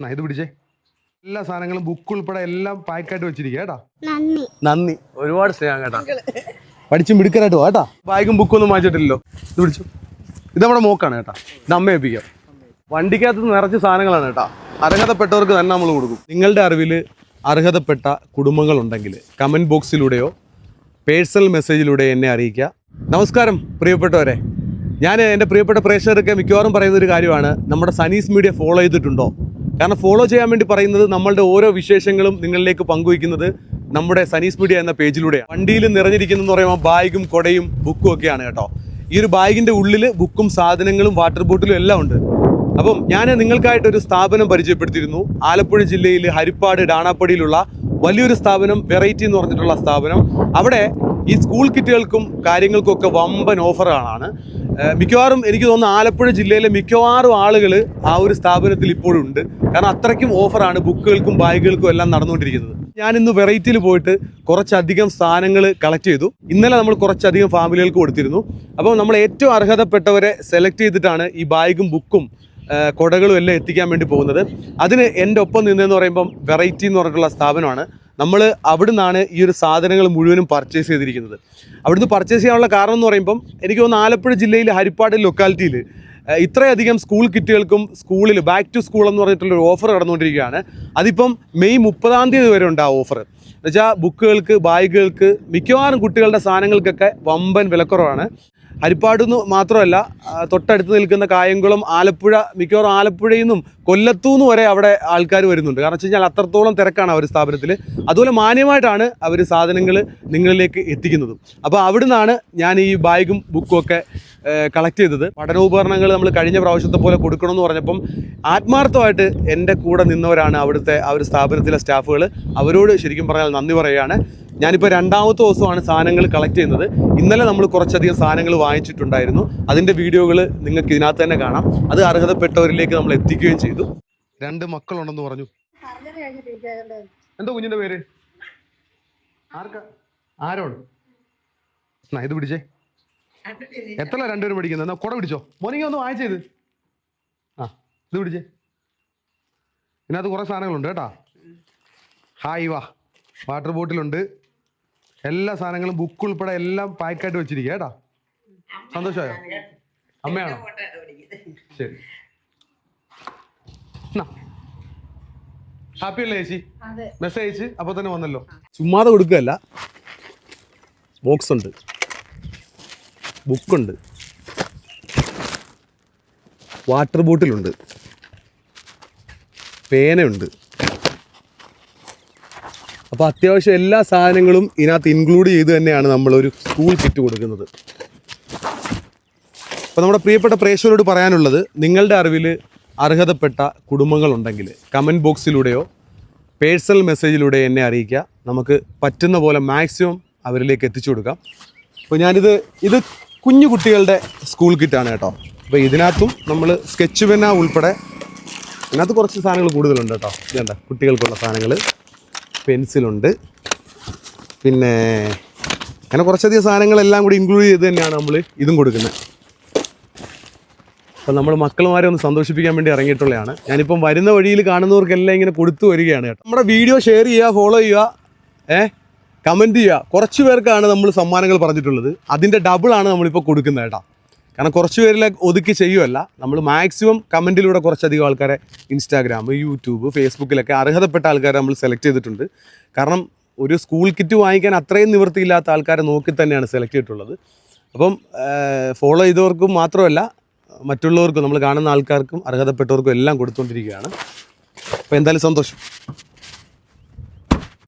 ഇത് പിടിച്ചേ. എല്ലാ സാധനങ്ങളും ബുക്ക് ഉൾപ്പെടെ എല്ലാം പാക്കായിട്ട് വെച്ചിരിക്കുക കേട്ടാ. നന്ദി. നന്ദി, ഒരുപാട് സ്നേഹം കേട്ടാ. പഠിച്ചും മിടുക്കനായിട്ട് പോ കേട്ടാ. ബാഗും ബുക്കും ഒന്നും വാങ്ങിച്ചിട്ടില്ലല്ലോ. ഇത് പിടിച്ചു. ഇത് നമ്മുടെ മോക്കാണ് കേട്ടാ. ഇത് അമ്മ ഏൽപ്പിക്കാം. വണ്ടിക്കകത്ത് നിറച്ച് സാധനങ്ങളാണ് കേട്ടാ. അർഹതപ്പെട്ടവർക്ക് തന്നെ നമ്മൾ കൊടുക്കും. നിങ്ങളുടെ അറിവിൽ അർഹതപ്പെട്ട കുടുംബങ്ങളുണ്ടെങ്കിൽ കമൻറ്റ് ബോക്സിലൂടെയോ പേഴ്സണൽ മെസ്സേജിലൂടെ എന്നെ അറിയിക്കുക. നമസ്കാരം പ്രിയപ്പെട്ടവരെ. ഞാൻ എൻ്റെ പ്രിയപ്പെട്ട പ്രേക്ഷകർക്ക് മിക്കവാറും പറയുന്നൊരു കാര്യമാണ്, നമ്മുടെ സനീസ് മീഡിയ ഫോളോ ചെയ്തിട്ടുണ്ടോ? കാരണം ഫോളോ ചെയ്യാൻ വേണ്ടി പറയുന്നത് നമ്മളുടെ ഓരോ വിശേഷങ്ങളും നിങ്ങളിലേക്ക് പങ്കുവയ്ക്കുന്നത് നമ്മുടെ സനീസ് മീഡിയ എന്ന പേജിലൂടെയാണ്. വണ്ടിയിൽ നിറഞ്ഞിരിക്കുന്നതെന്ന് പറയുമ്പോൾ ബാഗും കൊടയും ബുക്കും ഒക്കെയാണ് കേട്ടോ. ഈ ഒരു ബാഗിൻ്റെ ഉള്ളിൽ ബുക്കും സാധനങ്ങളും വാട്ടർ ബോട്ടിലും എല്ലാം ഉണ്ട്. അപ്പം ഞാൻ നിങ്ങൾക്കായിട്ടൊരു സ്ഥാപനം പരിചയപ്പെടുത്തിയിരുന്നു. ആലപ്പുഴ ജില്ലയിൽ ഹരിപ്പാട് ഡാണാപ്പടിയിലുള്ള വലിയൊരു സ്ഥാപനം, വെറൈറ്റി എന്ന് പറഞ്ഞിട്ടുള്ള സ്ഥാപനം. അവിടെ ഈ സ്കൂൾ കിറ്റുകൾക്കും കാര്യങ്ങൾക്കും ഒക്കെ വമ്പൻ ഓഫറുകളാണ്. മിക്കവാറും എനിക്ക് തോന്നുന്നു ആലപ്പുഴ ജില്ലയിലെ മിക്കവാറും ആളുകൾ ആ ഒരു സ്ഥാപനത്തിൽ ഇപ്പോഴും ഉണ്ട്. കാരണം അത്രയ്ക്കും ഓഫറാണ് ബുക്കുകൾക്കും ബാഗുകൾക്കും എല്ലാം നടന്നുകൊണ്ടിരിക്കുന്നത്. ഞാനിന്ന് വെറൈറ്റിയിൽ പോയിട്ട് കുറച്ചധികം സാധനങ്ങൾ കളക്ട് ചെയ്തു. ഇന്നലെ നമ്മൾ കുറച്ചധികം ഫാമിലികൾക്ക് കൊടുത്തിരുന്നു. അപ്പോൾ നമ്മൾ ഏറ്റവും അർഹതപ്പെട്ടവരെ സെലക്ട് ചെയ്തിട്ടാണ് ഈ ബാഗും ബുക്കും കൊടകളും എല്ലാം എത്തിക്കാൻ വേണ്ടി പോകുന്നത്. അതിന് എൻ്റെ ഒപ്പം നിന്നതെന്ന് പറയുമ്പം വെറൈറ്റി എന്ന് പറഞ്ഞിട്ടുള്ള സ്ഥാപനമാണ്. നമ്മൾ അവിടെ നിന്നാണ് ഈ ഒരു സാധനങ്ങൾ മുഴുവനും പർച്ചേസ് ചെയ്തിരിക്കുന്നത്. അവിടുന്ന് പർച്ചേസ് ചെയ്യാനുള്ള കാരണം എന്ന് പറയുമ്പം എനിക്ക് തോന്നുന്നു ആലപ്പുഴ ജില്ലയിൽ ഹരിപ്പാട് ലൊക്കാലിറ്റിയിൽ ഇത്രയധികം സ്കൂൾ കിറ്റുകൾക്കും സ്കൂളിൽ ബാക്ക് ടു സ്കൂൾ എന്ന് പറഞ്ഞിട്ടുള്ളൊരു ഓഫർ കടന്നുകൊണ്ടിരിക്കുകയാണ്. അതിപ്പം മെയ് 30 വരെ ഉണ്ട് ആ ഓഫർ. എന്നുവെച്ചാൽ ബുക്കുകൾക്ക്, ബാഗുകൾക്ക്, മിക്കവാറും കുട്ടികളുടെ സാധനങ്ങൾക്കൊക്കെ വമ്പൻ വിലക്കുറവാണ്. ഹരിപ്പാട് നിന്ന് മാത്രമല്ല, തൊട്ടടുത്ത് നിൽക്കുന്ന കായംകുളം, ആലപ്പുഴ, മിക്കവാറും ആലപ്പുഴയിൽ നിന്നും കൊല്ലത്തുനിന്ന് വരെ അവിടെ ആൾക്കാർ വരുന്നുണ്ട്. കാരണം വെച്ച് കഴിഞ്ഞാൽ അത്രത്തോളം തിരക്കാണ് അവർ സ്ഥാപനത്തിൽ. അതുപോലെ മാന്യമായിട്ടാണ് അവർ സാധനങ്ങൾ നിങ്ങളിലേക്ക് എത്തിക്കുന്നത്. അപ്പോൾ അവിടെ നിന്നാണ് ഞാൻ ഈ ബാഗും ബുക്കും ഒക്കെ കളക്ട് ചെയ്തത്. പഠനോപകരണങ്ങൾ നമ്മൾ കഴിഞ്ഞ പ്രാവശ്യത്തെ പോലെ കൊടുക്കണമെന്ന് പറഞ്ഞപ്പം ആത്മാർത്ഥമായിട്ട് എൻ്റെ കൂടെ നിന്നവരാണ് അവിടുത്തെ ആ ഒരു സ്ഥാപനത്തിലെ സ്റ്റാഫുകൾ. അവരോട് ശരിക്കും പറഞ്ഞാൽ നന്ദി പറയുകയാണ്. ഞാനിപ്പോൾ 2ാമത്തെ ദിവസമാണ് സാധനങ്ങൾ കളക്ട് ചെയ്യുന്നത്. ഇന്നലെ നമ്മൾ കുറച്ചധികം സാധനങ്ങൾ വാങ്ങിച്ചിട്ടുണ്ടായിരുന്നു. അതിൻ്റെ വീഡിയോകൾ നിങ്ങൾക്ക് ഇതിനകത്ത് തന്നെ കാണാം. അത് അർഹതപ്പെട്ടവരിലേക്ക് നമ്മൾ എത്തിക്കുകയും ചെയ്തു. 2 മക്കളുണ്ടെന്ന് പറഞ്ഞു. എന്താ കുഞ്ഞിൻ്റെ പേര്? ആരോട്? ഇത് പിടിച്ചേ. എത്ര 2 പേരും പഠിക്കുന്നത്? എന്നാ കുട പിടിച്ചോ. മോനിങ്ങ ഒന്ന് വാങ്ങിച്ചത്. ഇത് പിടിച്ചേ. ഇതിനകത്ത് കുറേ സാധനങ്ങളുണ്ട് കേട്ടാ. ഹായ് വാ. വാട്ടർ ബോട്ടിലുണ്ട്. എല്ലാ സാധനങ്ങളും ബുക്ക് ഉൾപ്പെടെ എല്ലാം പാക്കായിട്ട് വെച്ചിരിക്കുക കേട്ടാ. സന്തോഷമായോ? അമ്മയാണോ? ശരി. ഹാപ്പി അല്ലേ ചേച്ചി? മെസ്സേജ് അയച്ച് അപ്പോൾ തന്നെ വന്നല്ലോ. ചുമ്മാതെ കൊടുക്കുകയല്ല. ബോക്സ് ഉണ്ട്, ബുക്കുണ്ട്, വാട്ടർ ബോട്ടിലുണ്ട്, പേനയുണ്ട്. അപ്പോൾ അത്യാവശ്യം എല്ലാ സാധനങ്ങളും ഇതിനകത്ത് ഇൻക്ലൂഡ് ചെയ്ത് തന്നെയാണ് നമ്മളൊരു സ്കൂൾ കിറ്റ് കൊടുക്കുന്നത്. അപ്പോൾ നമ്മുടെ പ്രിയപ്പെട്ട പ്രേക്ഷകരോട് പറയാനുള്ളത്, നിങ്ങളുടെ അറിവിൽ അർഹതപ്പെട്ട കുടുംബങ്ങളുണ്ടെങ്കിൽ കമൻറ്റ് ബോക്സിലൂടെയോ പേഴ്സണൽ മെസ്സേജിലൂടെ എന്നെ അറിയിക്കുക. നമുക്ക് പറ്റുന്ന പോലെ മാക്സിമം അവരിലേക്ക് എത്തിച്ചു കൊടുക്കാം. അപ്പോൾ ഇത് കുഞ്ഞു കുട്ടികളുടെ സ്കൂൾ കിറ്റാണ് കേട്ടോ. അപ്പോൾ ഇതിനകത്തും നമ്മൾ സ്കെച്ച് പെന്ന ഉൾപ്പെടെ ഇതിനകത്ത് കുറച്ച് സാധനങ്ങൾ കൂടുതലുണ്ട് കേട്ടോ. ഇതുണ്ട് കുട്ടികൾക്കുള്ള സാധനങ്ങൾ. പെൻസിലുണ്ട്, പിന്നെ അങ്ങനെ കുറച്ചധികം സാധനങ്ങളെല്ലാം കൂടി ഇൻക്ലൂഡ് ചെയ്ത് തന്നെയാണ് നമ്മൾ ഇതും കൊടുക്കുന്നത്. അപ്പം നമ്മൾ മക്കളുമാരെ ഒന്ന് സന്തോഷിപ്പിക്കാൻ വേണ്ടി ഇറങ്ങിയിട്ടുള്ളതാണ്. ഞാനിപ്പം വരുന്ന വഴിയിൽ കാണുന്നവർക്കെല്ലാം ഇങ്ങനെ കൊടുത്തു വരികയാണ് കേട്ടോ. നമ്മുടെ വീഡിയോ ഷെയർ ചെയ്യുക, ഫോളോ ചെയ്യുക, കമൻറ്റ് ചെയ്യുക. കുറച്ച് പേർക്കാണ് നമ്മൾ സമ്മാനങ്ങൾ പറഞ്ഞിട്ടുള്ളത്. അതിൻ്റെ ഡബിളാണ് നമ്മളിപ്പോൾ കൊടുക്കുന്നത് കേട്ടോ. കാരണം കുറച്ച് പേരിലെ ഒതുക്കി ചെയ്യുമല്ല, നമ്മൾ മാക്സിമം കമൻറ്റിലൂടെ കുറച്ചധികം ആൾക്കാരെ ഇൻസ്റ്റാഗ്രാം, യൂട്യൂബ്, ഫേസ്ബുക്കിലൊക്കെ അർഹതപ്പെട്ട ആൾക്കാരെ നമ്മൾ സെലക്ട് ചെയ്തിട്ടുണ്ട്. കാരണം ഒരു സ്കൂൾ കിറ്റ് വാങ്ങിക്കാൻ അത്രയും നിവൃത്തിയില്ലാത്ത ആൾക്കാരെ നോക്കി തന്നെയാണ് സെലക്ട് ചെയ്തിട്ടുള്ളത്. അപ്പം ഫോളോ ചെയ്തവർക്കും മാത്രമല്ല, മറ്റുള്ളവർക്കും, നമ്മൾ കാണുന്ന ആൾക്കാർക്കും അർഹതപ്പെട്ടവർക്കും എല്ലാം കൊടുത്തുകൊണ്ടിരിക്കുകയാണ്. അപ്പോൾ എന്തായാലും സന്തോഷം.